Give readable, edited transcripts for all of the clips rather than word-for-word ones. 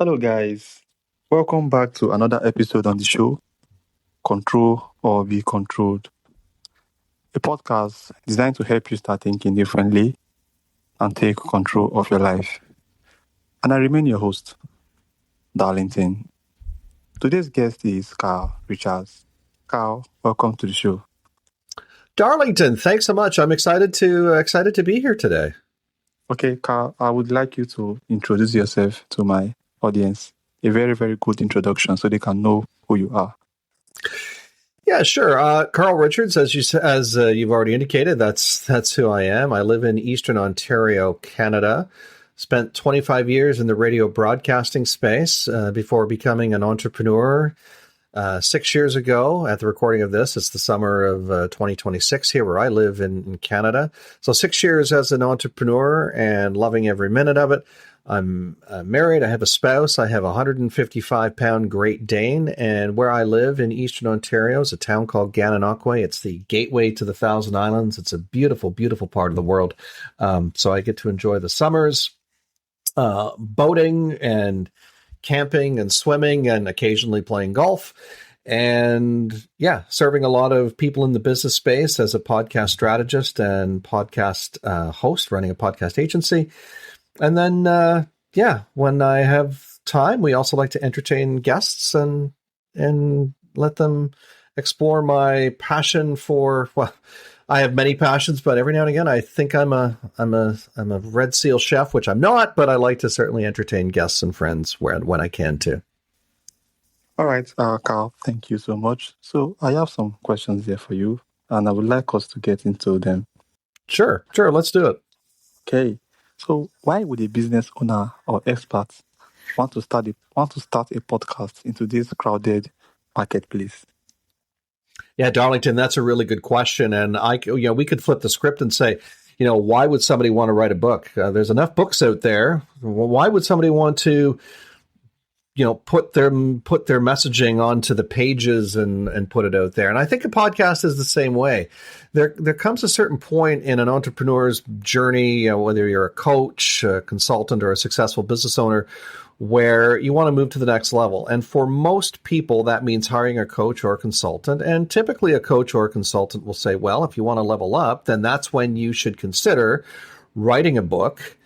Hello, guys. Welcome back to another episode on the show, Control or Be Controlled, a podcast designed to help you start thinking differently and take control of your life. And I remain your host, Darlington. Today's guest is Carl Richards. Carl, welcome to the show. Darlington, thanks so much. I'm excited to be here today. Okay, Carl, I would like you to introduce yourself to my audience. A very, very good introduction so they can know who you are. Yeah, sure. Carl Richards, as you've already indicated, that's who I am. I live in Eastern Ontario, Canada. Spent 25 years in the radio broadcasting space before becoming an entrepreneur. 6 years ago, at the recording of this, it's the summer of 2026 here where I live in Canada. So 6 years as an entrepreneur and loving every minute of it. I'm married. I have a spouse. I have a 155-pound Great Dane. And where I live in Eastern Ontario is a town called Gananoque. It's the gateway to the Thousand Islands. It's a beautiful, beautiful part of the world. So I get to enjoy the summers, boating and camping and swimming and occasionally playing golf. And yeah, serving a lot of people in the business space as a podcast strategist and podcast host, running a podcast agency. And then, when I have time, we also like to entertain guests and let them explore my passion for, well, I have many passions, but every now and again, I think I'm a Red Seal chef, which I'm not, but I like to certainly entertain guests and friends when I can too. All right, Carl, thank you so much. So I have some questions here for you, and I would like us to get into them. Sure, let's do it. Okay. So why would a business owner or expert want to start a podcast in today's crowded marketplace? Yeah, Darlington, that's a really good question. And we could flip the script and say, why would somebody want to write a book? There's enough books out there. Well, why would somebody want to, put their messaging onto the pages and put it out there? And I think a podcast is the same way. There comes a certain point in an entrepreneur's journey, whether you're a coach, a consultant, or a successful business owner, where you want to move to the next level. And for most people, that means hiring a coach or a consultant. And typically a coach or a consultant will say, well, if you want to level up, then that's when you should consider writing a book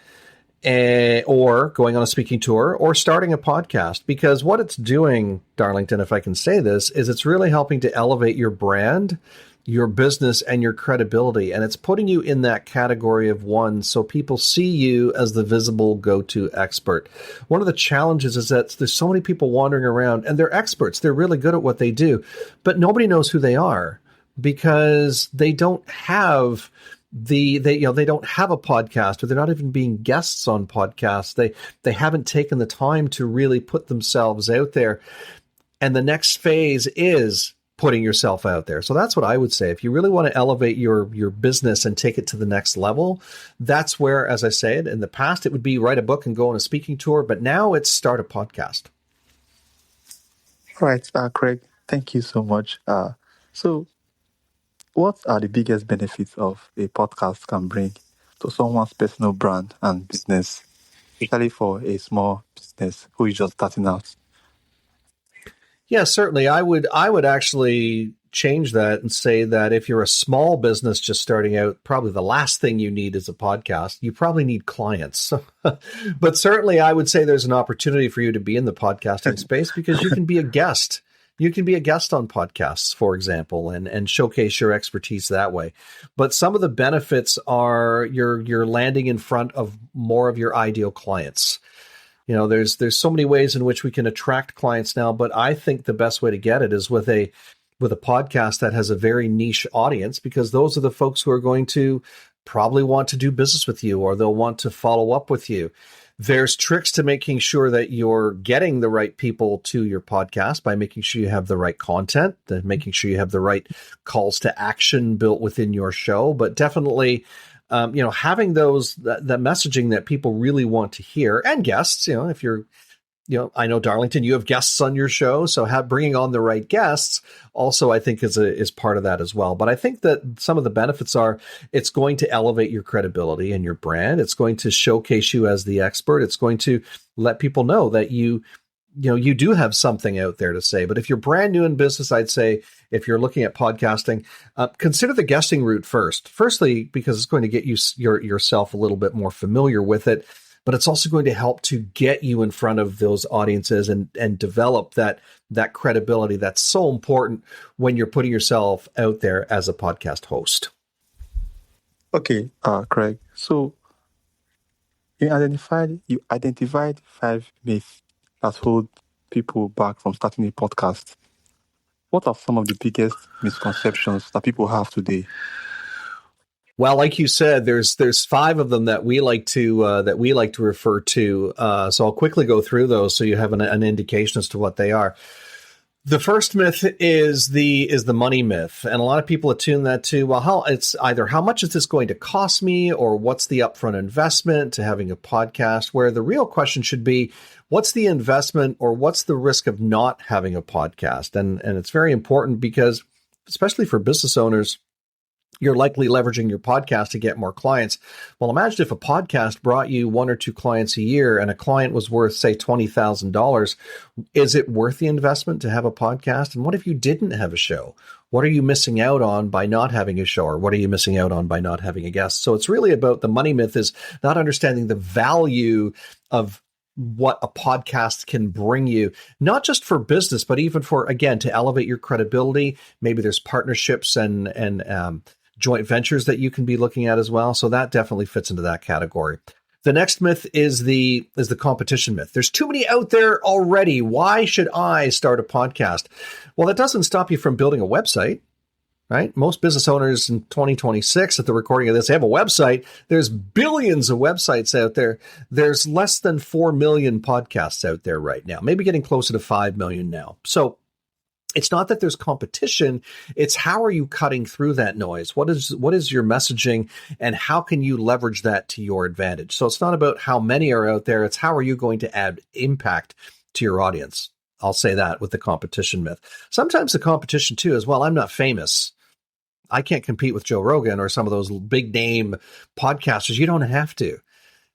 or going on a speaking tour or starting a podcast. Because what it's doing, Darlington, if I can say this, is it's really helping to elevate your brand, your business, and your credibility. And it's putting you in that category of one so people see you as the visible go-to expert. One of the challenges is that there's so many people wandering around and they're experts. They're really good at what they do, but nobody knows who they are because they don't have they don't have a podcast, or they're not even being guests on podcasts. They haven't taken the time to really put themselves out there. And the next phase is putting yourself out there. So that's what I would say. If you really want to elevate your business and take it to the next level, that's where, as I said, in the past, it would be write a book and go on a speaking tour. But now it's start a podcast. All right, Craig, thank you so much. So what are the biggest benefits of a podcast can bring to someone's personal brand and business, especially for a small business who is just starting out? Yeah, certainly. I would actually change that and say that if you're a small business just starting out, probably the last thing you need is a podcast. You probably need clients. But certainly I would say there's an opportunity for you to be in the podcasting space because you can be a guest. You can be a guest on podcasts, for example, and showcase your expertise that way. But some of the benefits are you're landing in front of more of your ideal clients. There's so many ways in which we can attract clients now, but I think the best way to get it is with a podcast that has a very niche audience, because those are the folks who are going to probably want to do business with you, or they'll want to follow up with you. There's tricks to making sure that you're getting the right people to your podcast by making sure you have the right content, making sure you have the right calls to action built within your show, but definitely having that messaging that people really want to hear, and guests, if you're I know, Darlington, you have guests on your show, so bringing on the right guests also, I think, is part of that as well. But I think that some of the benefits are it's going to elevate your credibility and your brand. It's going to showcase you as the expert. It's going to let people know that you do have something out there to say. But if you're brand new in business, I'd say if you're looking at podcasting, consider the guesting route first. Firstly, because it's going to get you yourself a little bit more familiar with it. But it's also going to help to get you in front of those audiences and develop that credibility that's so important when you're putting yourself out there as a podcast host. Okay, Craig. So you identified 5 myths that hold people back from starting a podcast. What are some of the biggest misconceptions that people have today? Well, like you said, there's 5 of them that we like to refer to. So I'll quickly go through those so you have an indication as to what they are. The first myth is the money myth, and a lot of people attune that to, well, it's either how much is this going to cost me, or what's the upfront investment to having a podcast, where the real question should be, what's the investment, or what's the risk of not having a podcast? And it's very important because, especially for business owners, you're likely leveraging your podcast to get more clients. Well, imagine if a podcast brought you 1 or 2 clients a year and a client was worth, say, $20,000. Is it worth the investment to have a podcast? And what if you didn't have a show? What are you missing out on by not having a show? Or what are you missing out on by not having a guest? So it's really about the money myth, is not understanding the value of what a podcast can bring you, not just for business, but even for, again, to elevate your credibility. Maybe there's partnerships and joint ventures that you can be looking at as well. So that definitely fits into that category. The next myth is the competition myth. There's too many out there already. Why should I start a podcast? Well, that doesn't stop you from building a website, right? Most business owners in 2026 at the recording of this, they have a website. There's billions of websites out there. There's less than 4 million podcasts out there right now, maybe getting closer to 5 million now. So it's not that there's competition. It's how are you cutting through that noise? What is your messaging, and how can you leverage that to your advantage? So it's not about how many are out there. It's how are you going to add impact to your audience? I'll say that with the competition myth. Sometimes the competition too is, well, I'm not famous. I can't compete with Joe Rogan or some of those big name podcasters. You don't have to.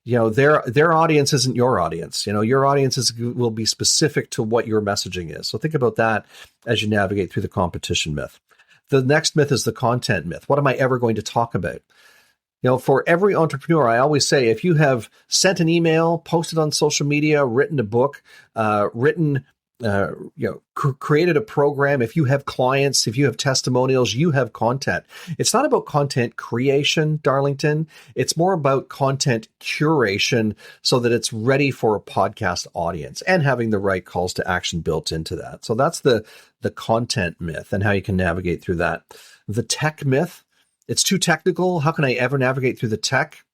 Their audience isn't your audience. Your audience will be specific to what your messaging is. So think about that as you navigate through the competition myth. The next myth is the content myth. What am I ever going to talk about? For every entrepreneur, I always say, if you have sent an email, posted on social media, written a book, created a program, if you have clients, if you have testimonials, you have content. It's not about content creation, Darlington. It's more about content curation so that it's ready for a podcast audience and having the right calls to action built into that. So that's the content myth and how you can navigate through that. The tech myth, it's too technical. How can I ever navigate through the tech?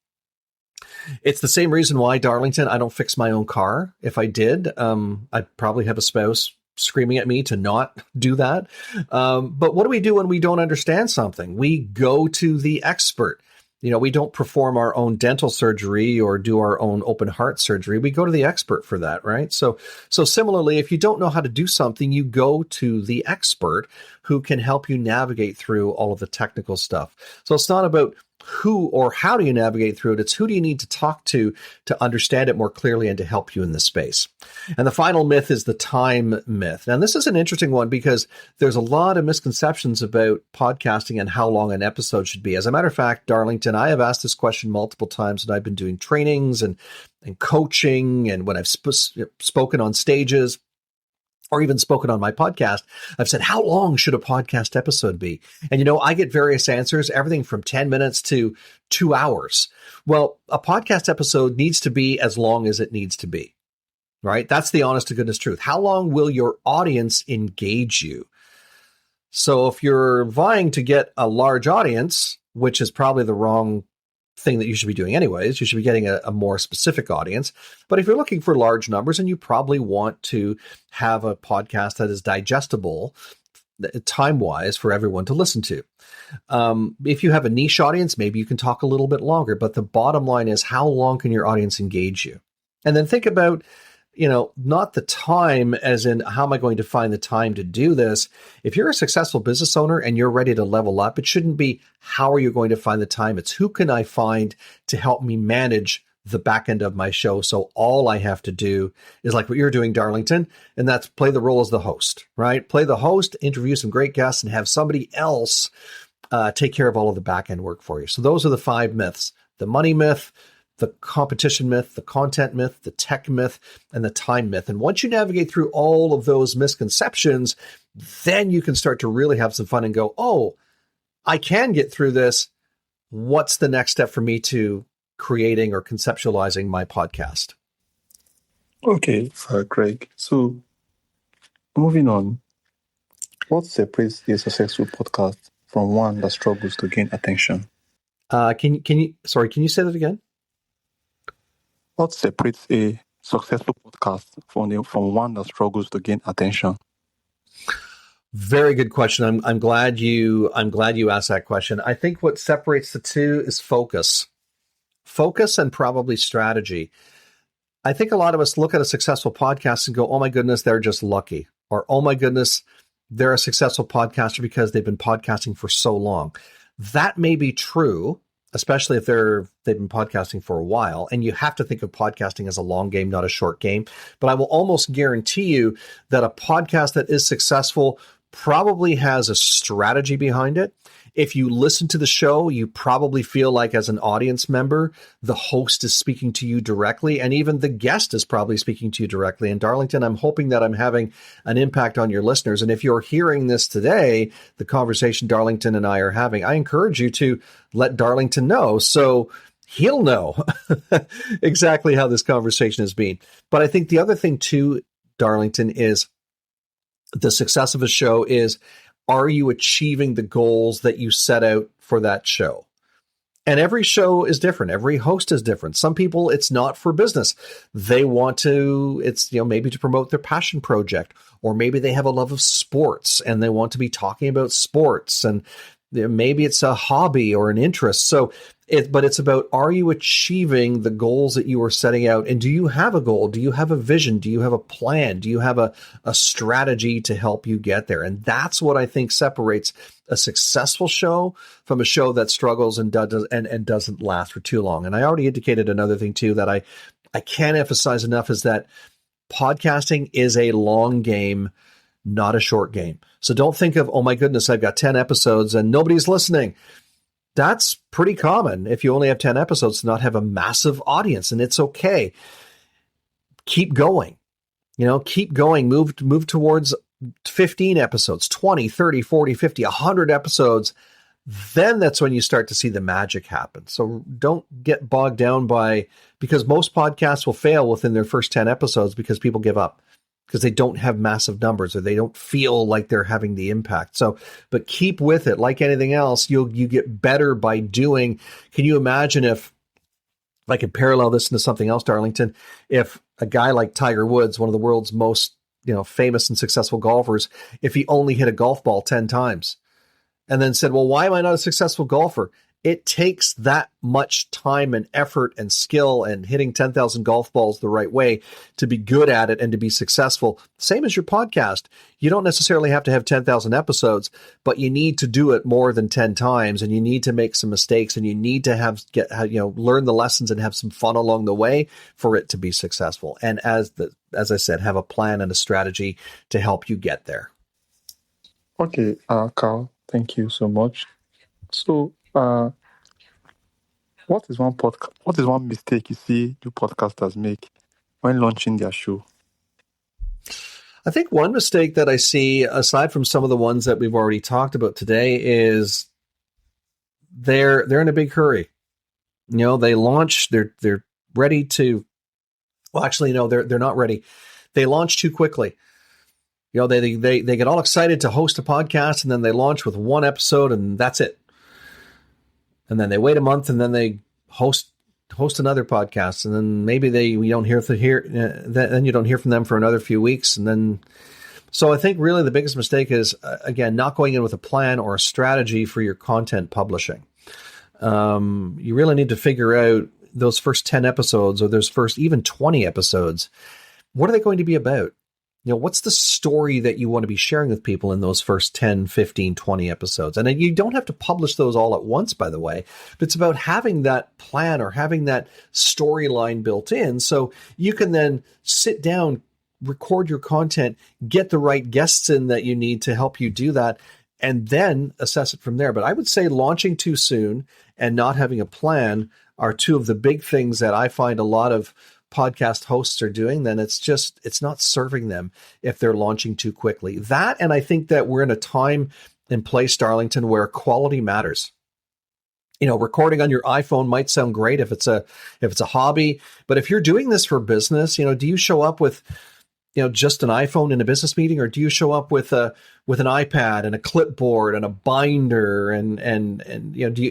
It's the same reason why, Darlington, I don't fix my own car. If I did, I'd probably have a spouse screaming at me to not do that. But what do we do when we don't understand something? We go to the expert. We don't perform our own dental surgery or do our own open heart surgery. We go to the expert for that, right? So similarly, if you don't know how to do something, you go to the expert who can help you navigate through all of the technical stuff. So it's not about who or how do you navigate through it. It's who do you need to talk to understand it more clearly and to help you in this space. And the final myth is the time myth. Now, this is an interesting one because there's a lot of misconceptions about podcasting and how long an episode should be. As a matter of fact, Darlington, I have asked this question multiple times when I've been doing trainings and coaching, and when I've spoken on stages, or even spoken on my podcast. I've said, how long should a podcast episode be? And, I get various answers, everything from 10 minutes to 2 hours. Well, a podcast episode needs to be as long as it needs to be, right? That's the honest to goodness truth. How long will your audience engage you? So if you're vying to get a large audience, which is probably the wrong thing that you should be doing anyways, you should be getting a more specific audience. But if you're looking for large numbers, and you probably want to have a podcast that is digestible time-wise for everyone to listen to. If you have a niche audience, maybe you can talk a little bit longer, but the bottom line is, how long can your audience engage you? And then think about, not the time as in how am I going to find the time to do this? If you're a successful business owner and you're ready to level up, it shouldn't be how are you going to find the time? It's who can I find to help me manage the back end of my show. So all I have to do is like what you're doing, Darlington, and that's play the role as the host, right? Play the host, interview some great guests, and have somebody else take care of all of the back end work for you. So those are the 5 myths: the money myth, the competition myth, the content myth, the tech myth, and the time myth. And once you navigate through all of those misconceptions, then you can start to really have some fun and go, oh, I can get through this. What's the next step for me to creating or conceptualizing my podcast? Okay, Craig. So moving on, what separates a successful podcast from one that struggles to gain attention? Can you say that again? What separates a successful podcast from one that struggles to gain attention? Very good question. I'm glad you asked that question. I think what separates the two is focus and probably strategy. I think a lot of us look at a successful podcast and go, oh my goodness, they're just lucky. Or, oh my goodness, they're a successful podcaster because they've been podcasting for so long. That may be true, especially if they've been podcasting for a while. And you have to think of podcasting as a long game, not a short game. But I will almost guarantee you that a podcast that is successful probably has a strategy behind it. If you listen to the show, you probably feel like as an audience member, the host is speaking to you directly, and even the guest is probably speaking to you directly. And Darlington, I'm hoping that I'm having an impact on your listeners. And if you're hearing this today, the conversation Darlington and I are having, I encourage you to let Darlington know so he'll know exactly how this conversation has been. But I think the other thing too, Darlington, is the success of a show is, are you achieving the goals that you set out for that show? And every show is different. Every host is different. Some people, it's not for business. They want to, it's, maybe to promote their passion project, or maybe they have a love of sports and they want to be talking about sports, and maybe it's a hobby or an interest. But it's about, are you achieving the goals that you are setting out? And do you have a goal? Do you have a vision? Do you have a plan? Do you have a strategy to help you get there? And that's what I think separates a successful show from a show that struggles and doesn't last for too long. And I already indicated another thing too that I can't emphasize enough is that podcasting is a long game, not a short game. So don't think of, oh my goodness, I've got 10 episodes and nobody's listening. That's pretty common if you only have 10 episodes to not have a massive audience, and it's okay. Keep going. Keep going. Move towards 15 episodes, 20, 30, 40, 50, 100 episodes. Then that's when you start to see the magic happen. So don't get bogged down because most podcasts will fail within their first 10 episodes because people give up, because they don't have massive numbers or they don't feel like they're having the impact. But keep with it. Like anything else, you get better by doing. Can you imagine if I could parallel this into something else, Darlington? If a guy like Tiger Woods, one of the world's most famous and successful golfers, if he only hit a golf ball 10 times and then said, well, why am I not a successful golfer? It takes that much time and effort and skill and hitting 10,000 golf balls the right way to be good at it and to be successful. Same as your podcast. You don't necessarily have to have 10,000 episodes, but you need to do it more than 10 times, and you need to make some mistakes, and you need to learn the lessons and have some fun along the way for it to be successful. And as I said, have a plan and a strategy to help you get there. Okay, Carl, thank you so much. So, what is one mistake you see new podcasters make when launching their show? I think one mistake that I see, aside from some of the ones that we've already talked about today, is they're in a big hurry. They launch, they're ready to. Well, actually, no, they're not ready. They launch too quickly. They get all excited to host a podcast, and then they launch with one episode, and that's it. And then they wait a month, and then they host another podcast, and then maybe we don't hear then you don't hear from them for another few weeks, and then. So I think really the biggest mistake is again not going in with a plan or a strategy for your content publishing. You really need to figure out those first 10 episodes or those first even 20 episodes. what are they going to be about? What's the story that you want to be sharing with people in those first 10, 15, 20 episodes? And you don't have to publish those all at once, by the way, but it's about having that plan or having that storyline built in so you can then sit down, record your content, get the right guests in that you need to help you do that, and then assess it from there. But I would say launching too soon and not having a plan are two of the big things that I find a lot of podcast hosts are doing. Then it's not serving them if they're launching too quickly. That, and I think that we're in a time and place, Darlington, where quality matters. Recording on your iPhone might sound great if it's a hobby, but if you're doing this for business, do you show up with just an iPhone in a business meeting, or do you show up with an iPad and a clipboard and a binder and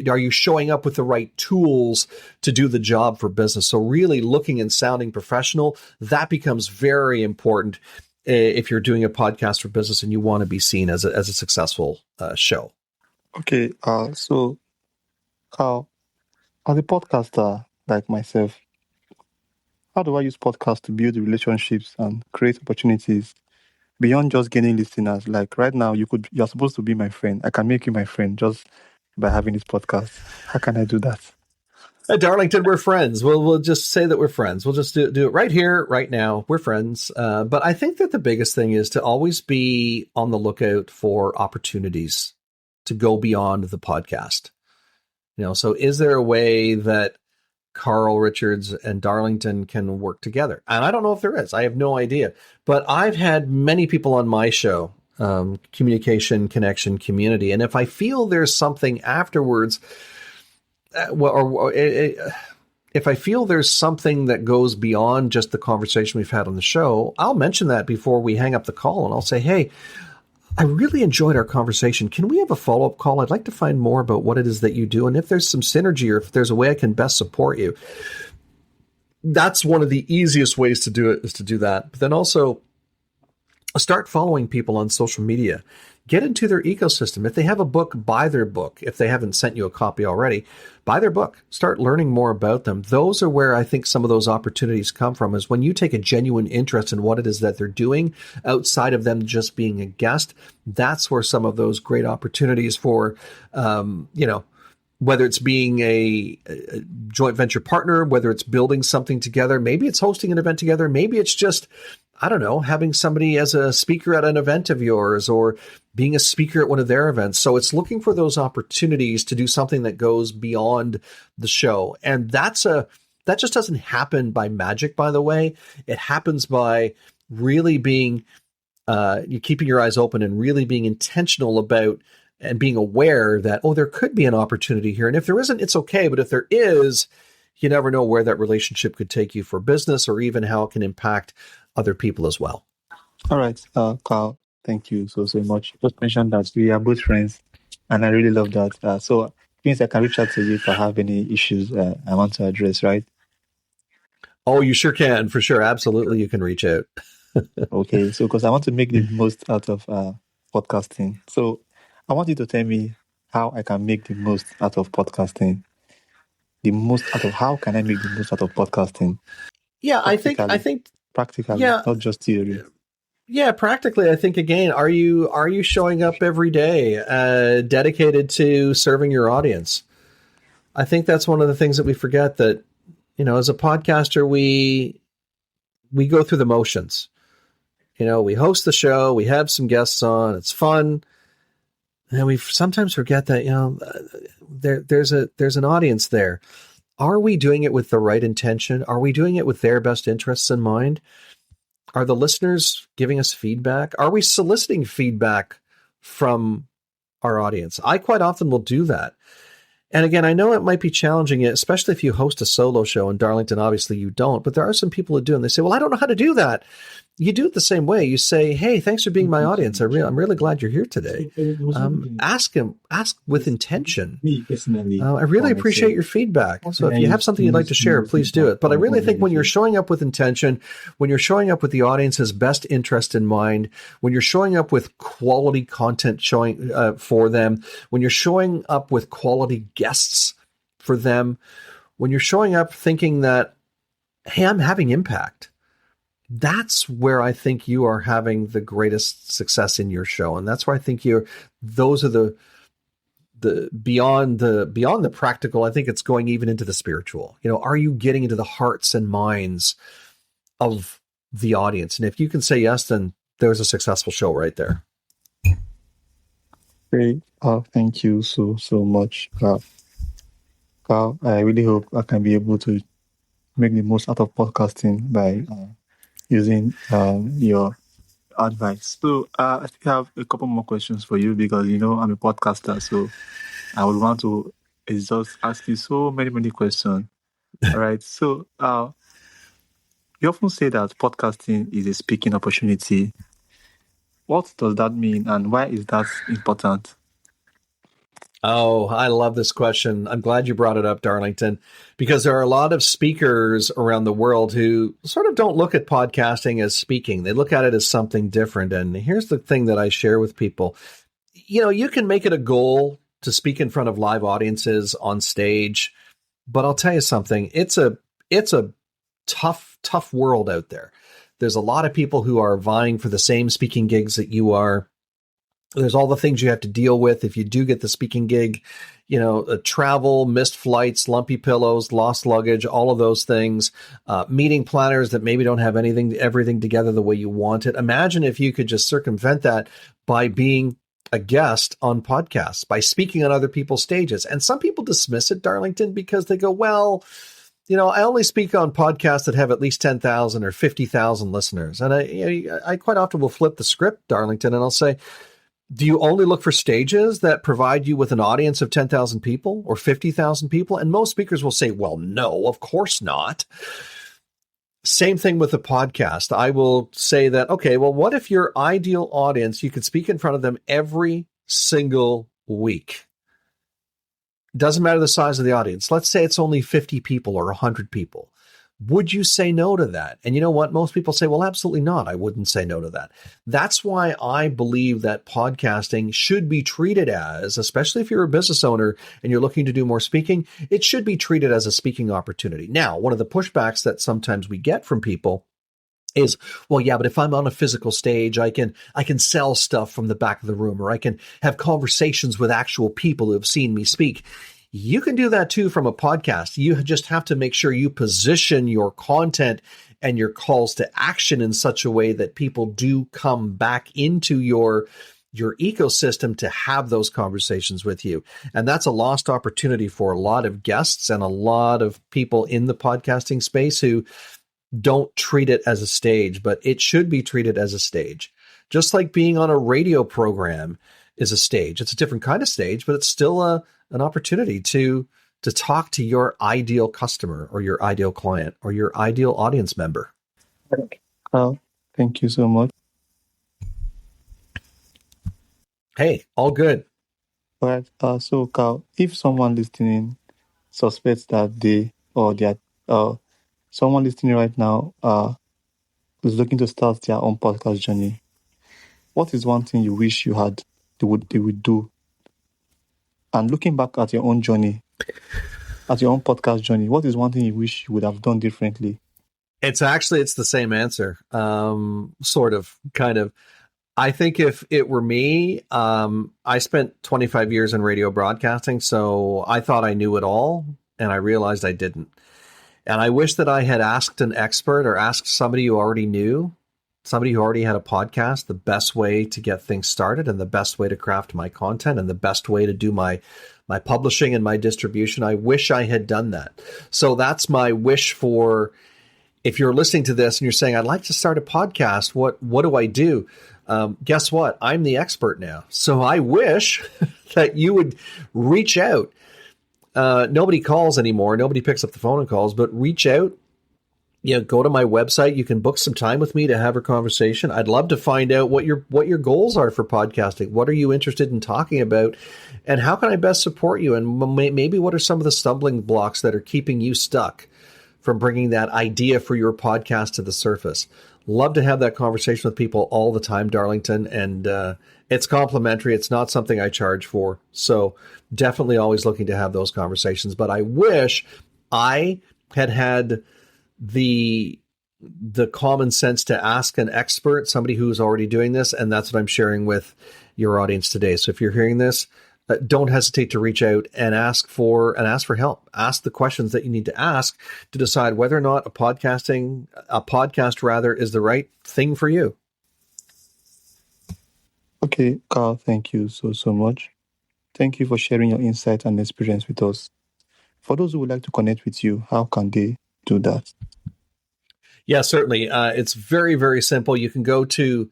are you showing up with the right tools to do the job for business? So really looking and sounding professional, that becomes very important if you're doing a podcast for business and you want to be seen as a successful show. Okay, so Carl, as a podcaster like myself, how do I use podcasts to build relationships and create opportunities beyond just gaining listeners? Like right now, you're supposed to be my friend. I can make you my friend just by having this podcast. How can I do that? Darlington, we're friends. We'll just say that we're friends. We'll just do it right here, right now. We're friends. But I think that the biggest thing is to always be on the lookout for opportunities to go beyond the podcast. So is there a way that Carl Richards and Darlington can work together? And I don't know if there is. I have no idea. But I've had many people on my show, Communication, Connection, Community. And if I feel there's something afterwards, if I feel there's something that goes beyond just the conversation we've had on the show, I'll mention that before we hang up the call. And I'll say, hey, I really enjoyed our conversation. Can we have a follow-up call? I'd like to find more about what it is that you do, and if there's some synergy or if there's a way I can best support you. That's one of the easiest ways to do it, is to do that. But then also start following people on social media. Get into their ecosystem. If they have a book, buy their book. If they haven't sent you a copy already, buy their book. Start learning more about them. Those are where I think some of those opportunities come from, is when you take a genuine interest in what it is that they're doing outside of them just being a guest. That's where some of those great opportunities for, whether it's being a joint venture partner, whether it's building something together, maybe it's hosting an event together, maybe it's just, I don't know, having somebody as a speaker at an event of yours or being a speaker at one of their events. So it's looking for those opportunities to do something that goes beyond the show. And that just doesn't happen by magic, by the way. It happens by really being, you keeping your eyes open and really being intentional about and being aware that, there could be an opportunity here. And if there isn't, it's okay. But if there is, you never know where that relationship could take you for business or even how it can impact other people as well. All right, Carl, thank you so much. Just mentioned that we are both friends, and I really love that. So it means I can reach out to you if I have any issues I want to address, right? Oh, you sure can, for sure. Absolutely, you can reach out. Okay, so because I want to make the most out of podcasting. So I want you to tell me how I can make the most out of podcasting. How can I make the most out of podcasting? Yeah, I think practically, not just theory. Yeah, practically. I think, again, are you showing up every day, dedicated to serving your audience? I think that's one of the things that we forget, that, as a podcaster, we go through the motions. We host the show, we have some guests on, it's fun. And we sometimes forget that, there's an audience there. Are we doing it with the right intention? Are we doing it with their best interests in mind? Are the listeners giving us feedback? Are we soliciting feedback from our audience? I quite often will do that. And again, I know it might be challenging, especially if you host a solo show. In Darlington, obviously you don't, but there are some people who do. And they say, well, I don't know how to do that. You do it the same way. You say, hey, thanks for being my audience. I'm really glad you're here today. Ask with intention. I really appreciate your feedback. So if you have something you'd like to share, please do it. But I really think when you're showing up with intention, when you're showing up with the audience's best interest in mind, when you're showing up with quality content showing for them, when you're showing up with quality guests for them, when you're showing up thinking that, hey, I'm having impact. that's where I think you are having the greatest success in your show. And that's where I think those are the beyond the practical. I think it's going even into the spiritual. Are you getting into the hearts and minds of the audience? And if you can say yes, then there's a successful show right there. Great. Thank you so much, Carl. I really hope I can be able to make the most out of podcasting by using your advice. So I still have a couple more questions for you because I'm a podcaster, so I would want to just ask you so many questions. All right. So you often say that podcasting is a speaking opportunity. What does that mean, and why is that important? Oh, I love this question. I'm glad you brought it up, Darlington, because there are a lot of speakers around the world who sort of don't look at podcasting as speaking. They look at it as something different. And here's the thing that I share with people. You can make it a goal to speak in front of live audiences on stage, but I'll tell you something. It's a tough world out there. There's a lot of people who are vying for the same speaking gigs that you are. There's all the things you have to deal with if you do get the speaking gig, travel, missed flights, lumpy pillows, lost luggage, all of those things, meeting planners that maybe don't have everything together the way you want it. Imagine if you could just circumvent that by being a guest on podcasts, by speaking on other people's stages. And some people dismiss it, Darlington, because they go, well, I only speak on podcasts that have at least 10,000 or 50,000 listeners. And I quite often will flip the script, Darlington, and I'll say, do you only look for stages that provide you with an audience of 10,000 people or 50,000 people? And most speakers will say, well, no, of course not. Same thing with a podcast. I will say that, okay, well, what if your ideal audience, you could speak in front of them every single week? Doesn't matter the size of the audience. Let's say it's only 50 people or 100 people. Would you say no to that? And you know what? Most people say, well, absolutely not. I wouldn't say no to that. That's why I believe that podcasting should be treated as, especially if you're a business owner and you're looking to do more speaking, it should be treated as a speaking opportunity. Now, one of the pushbacks that sometimes we get from people is, well, yeah, but if I'm on a physical stage, I can sell stuff from the back of the room, or I can have conversations with actual people who have seen me speak. You can do that too from a podcast. You just have to make sure you position your content and your calls to action in such a way that people do come back into your ecosystem to have those conversations with you. And that's a lost opportunity for a lot of guests and a lot of people in the podcasting space who don't treat it as a stage, but it should be treated as a stage. Just like being on a radio program is a stage. It's a different kind of stage, but it's still an opportunity to talk to your ideal customer or your ideal client or your ideal audience member. Carl, thank you so much. Hey, all good. All right. So, Carl, if someone listening suspects that they or their someone listening right now is looking to start their own podcast journey, what is one thing you wish they would do? And looking back at your own journey, at your own podcast journey, what is one thing you wish you would have done differently? It's the same answer. Sort of, kind of. I think if it were me, I spent 25 years in radio broadcasting, so I thought I knew it all, and I realized I didn't. And I wish that I had asked an expert or asked somebody who already knew, somebody who already had a podcast, the best way to get things started and the best way to craft my content and the best way to do my publishing and my distribution. I wish I had done that. So that's my wish for, if you're listening to this and you're saying, I'd like to start a podcast, what do I do? Guess what? I'm the expert now. So I wish that you would reach out. Nobody calls anymore. Nobody picks up the phone and calls, but reach out. Go to my website. You can book some time with me to have a conversation. I'd love to find out what your goals are for podcasting. What are you interested in talking about? And how can I best support you? And maybe what are some of the stumbling blocks that are keeping you stuck from bringing that idea for your podcast to the surface? Love to have that conversation with people all the time, Darlington. And it's complimentary. It's not something I charge for. So definitely always looking to have those conversations. But I wish I had the the common sense to ask an expert, somebody who's already doing this, and that's what I'm sharing with your audience today. So if you're hearing this, don't hesitate to reach out and ask for help. Ask the questions that you need to ask to decide whether or not a podcast rather is the right thing for you. Okay, Carl, thank you so much. Thank you for sharing your insight and experience with us. For those who would like to connect with you, how can they do that? Yeah, certainly. It's very, very simple. You can go to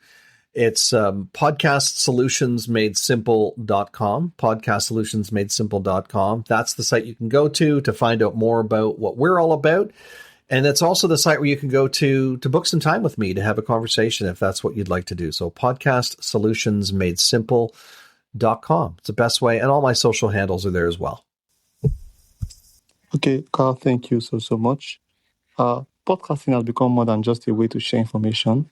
podcastsolutionsmadesimple.com, podcastsolutionsmadesimple.com. That's the site you can go to find out more about what we're all about. And that's also the site where you can go to book some time with me to have a conversation if that's what you'd like to do. So podcastsolutionsmadesimple.com. It's the best way. And all my social handles are there as well. Okay, Carl, thank you so much. Podcasting has become more than just a way to share information.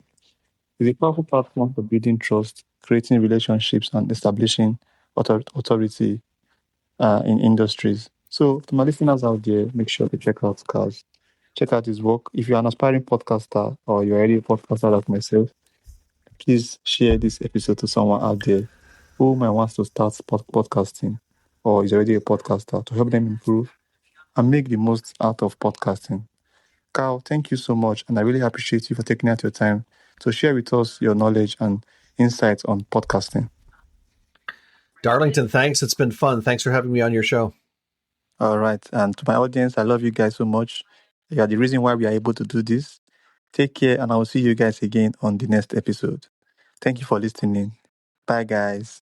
It's a powerful platform for building trust, creating relationships, and establishing authority in industries. So, to my listeners out there, make sure to check out Carl's. Check out his work. If you're an aspiring podcaster or you're already a podcaster like myself, please share this episode to someone out there who might want to start podcasting or is already a podcaster to help them improve and make the most out of podcasting. Carl, thank you so much. And I really appreciate you for taking out your time to share with us your knowledge and insights on podcasting. Darlington, thanks. It's been fun. Thanks for having me on your show. All right. And to my audience, I love you guys so much. You are the reason why we are able to do this. Take care, and I will see you guys again on the next episode. Thank you for listening. Bye, guys.